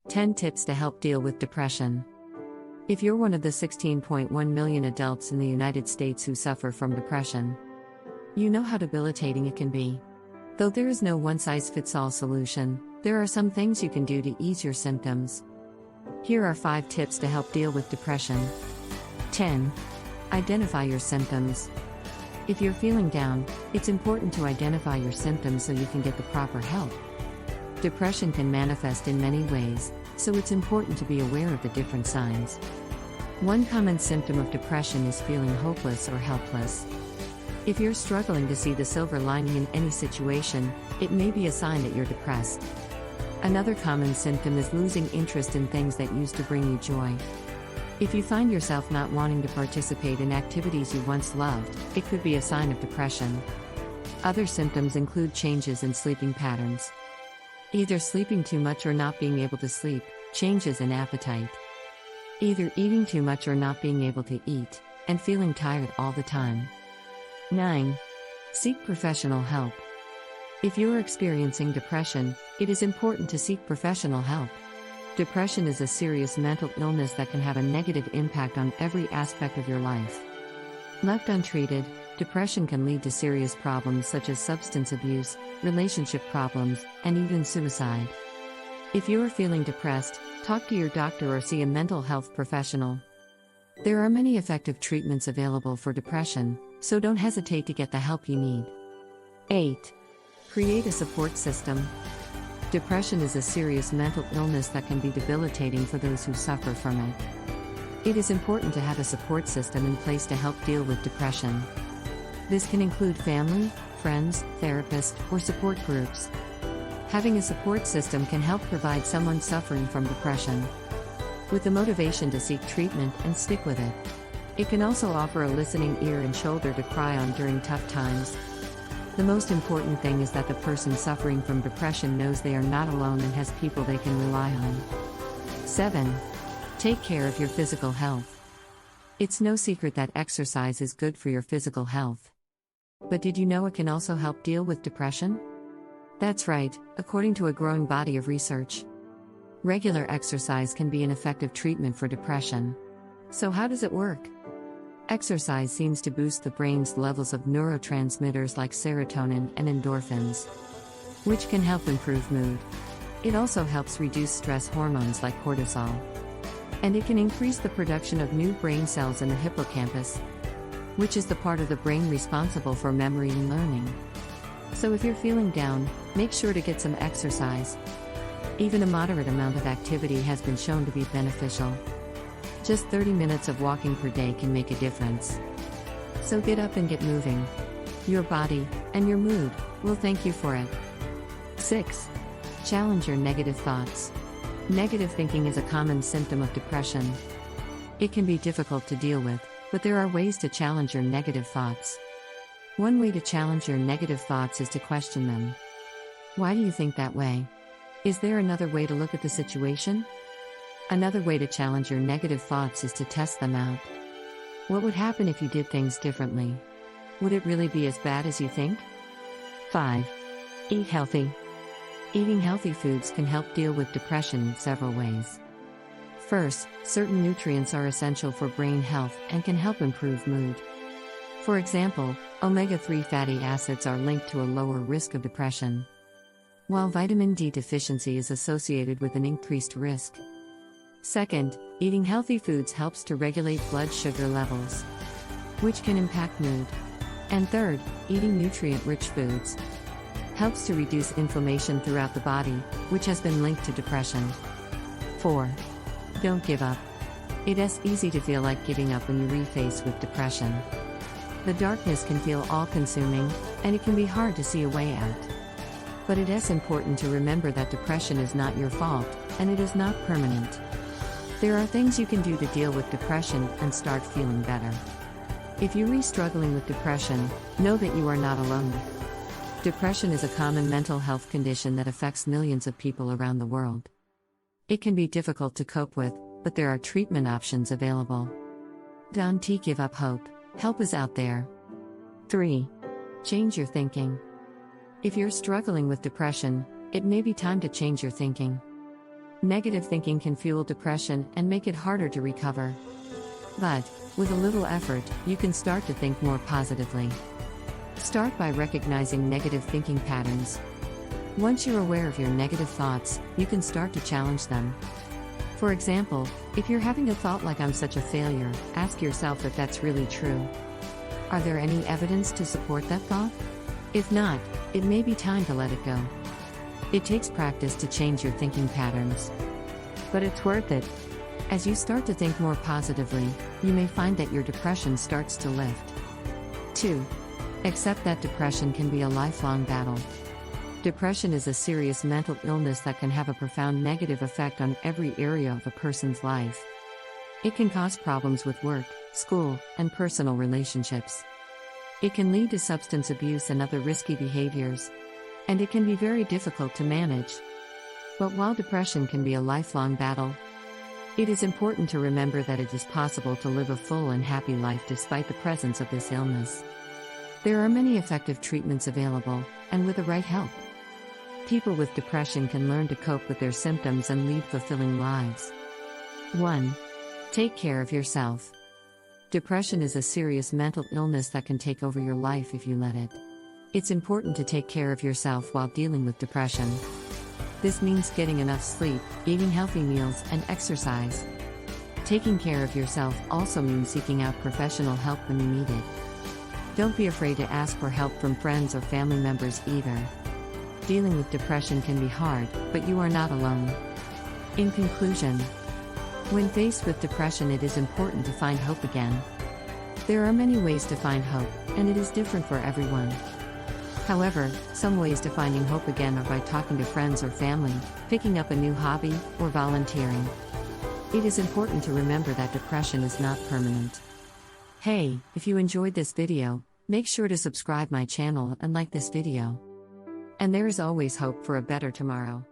10 tips to help deal with depression. If you're one of the 16.1 million adults in the United States who suffer from depression, you know how debilitating it can be. Though there is no one-size-fits-all solution, there are some things you can do to ease your symptoms. Here are 5 tips to help deal with depression. 10. Identify your symptoms. If you're feeling down, it's important to identify your symptoms so you can get the proper help. Depression can manifest in many ways, so it's important to be aware of the different signs. One common symptom of depression is feeling hopeless or helpless. If you're struggling to see the silver lining in any situation, it may be a sign that you're depressed. Another common symptom is losing interest in things that used to bring you joy. If you find yourself not wanting to participate in activities you once loved, it could be a sign of depression. Other symptoms include changes in sleeping patterns. Either sleeping too much or not being able to sleep, changes in appetite. Either eating too much or not being able to eat, and feeling tired all the time. 9. Seek professional help. If you are experiencing depression, it is important to seek professional help. Depression is a serious mental illness that can have a negative impact on every aspect of your life. Left untreated, depression can lead to serious problems such as substance abuse, relationship problems, and even suicide. If you are feeling depressed, talk to your doctor or see a mental health professional. There are many effective treatments available for depression, so don't hesitate to get the help you need. 8. Create a support system. Depression is a serious mental illness that can be debilitating for those who suffer from it. It is important to have a support system in place to help deal with depression. This can include family, friends, therapists, or support groups. Having a support system can help provide someone suffering from depression with the motivation to seek treatment and stick with it. It can also offer a listening ear and shoulder to cry on during tough times. The most important thing is that the person suffering from depression knows they are not alone and has people they can rely on. 7. Take care of your physical health. It's no secret that exercise is good for your physical health. But did you know it can also help deal with depression? That's right, according to a growing body of research. Regular exercise can be an effective treatment for depression. So how does it work? Exercise seems to boost the brain's levels of neurotransmitters like serotonin and endorphins, which can help improve mood. It also helps reduce stress hormones like cortisol. And it can increase the production of new brain cells in the hippocampus, which is the part of the brain responsible for memory and learning. So if you're feeling down, make sure to get some exercise. Even a moderate amount of activity has been shown to be beneficial. Just 30 minutes of walking per day can make a difference. So get up and get moving. Your body, and your mood, will thank you for it. 6. Challenge your negative thoughts. Negative thinking is a common symptom of depression. It can be difficult to deal with, but there are ways to challenge your negative thoughts. One way to challenge your negative thoughts is to question them. Why do you think that way? Is there another way to look at the situation? Another way to challenge your negative thoughts is to test them out. What would happen if you did things differently? Would it really be as bad as you think? 5. Eat healthy. Eating healthy foods can help deal with depression in several ways. First, certain nutrients are essential for brain health and can help improve mood. For example, omega-3 fatty acids are linked to a lower risk of depression, while vitamin D deficiency is associated with an increased risk. Second, eating healthy foods helps to regulate blood sugar levels, which can impact mood. And third, eating nutrient-rich foods helps to reduce inflammation throughout the body, which has been linked to depression. 4. Don't give up. It is easy to feel like giving up when you face with depression. The darkness can feel all-consuming, and it can be hard to see a way out. But it is important to remember that depression is not your fault, and it is not permanent. There are things you can do to deal with depression and start feeling better. If you are struggling with depression, know that you are not alone. Depression is a common mental health condition that affects millions of people around the world. It can be difficult to cope with, but there are treatment options available. Don't give up hope. Help is out there. 3. Change your thinking. If you're struggling with depression, it may be time to change your thinking. Negative thinking can fuel depression and make it harder to recover. But, with a little effort, you can start to think more positively. Start by recognizing negative thinking patterns. Once you're aware of your negative thoughts, you can start to challenge them. For example, if you're having a thought like "I'm such a failure," ask yourself if that's really true. Are there any evidence to support that thought? If not, it may be time to let it go. It takes practice to change your thinking patterns. But it's worth it. As you start to think more positively, you may find that your depression starts to lift. 2. Accept that depression can be a lifelong battle. Depression is a serious mental illness that can have a profound negative effect on every area of a person's life. It can cause problems with work, school, and personal relationships. It can lead to substance abuse and other risky behaviors. And it can be very difficult to manage. But while depression can be a lifelong battle, it is important to remember that it is possible to live a full and happy life despite the presence of this illness. There are many effective treatments available, and with the right help, people with depression can learn to cope with their symptoms and lead fulfilling lives. 1. Take care of yourself. Depression is a serious mental illness that can take over your life if you let it. It's important to take care of yourself while dealing with depression. This means getting enough sleep, eating healthy meals, and exercise. Taking care of yourself also means seeking out professional help when you need it. Don't be afraid to ask for help from friends or family members either. Dealing with depression can be hard, but you are not alone. In conclusion, when faced with depression, it is important to find hope again. There are many ways to find hope, and it is different for everyone. However, some ways to finding hope again are by talking to friends or family, picking up a new hobby, or volunteering. It is important to remember that depression is not permanent. Hey, if you enjoyed this video, make sure to subscribe my channel and like this video. And there is always hope for a better tomorrow.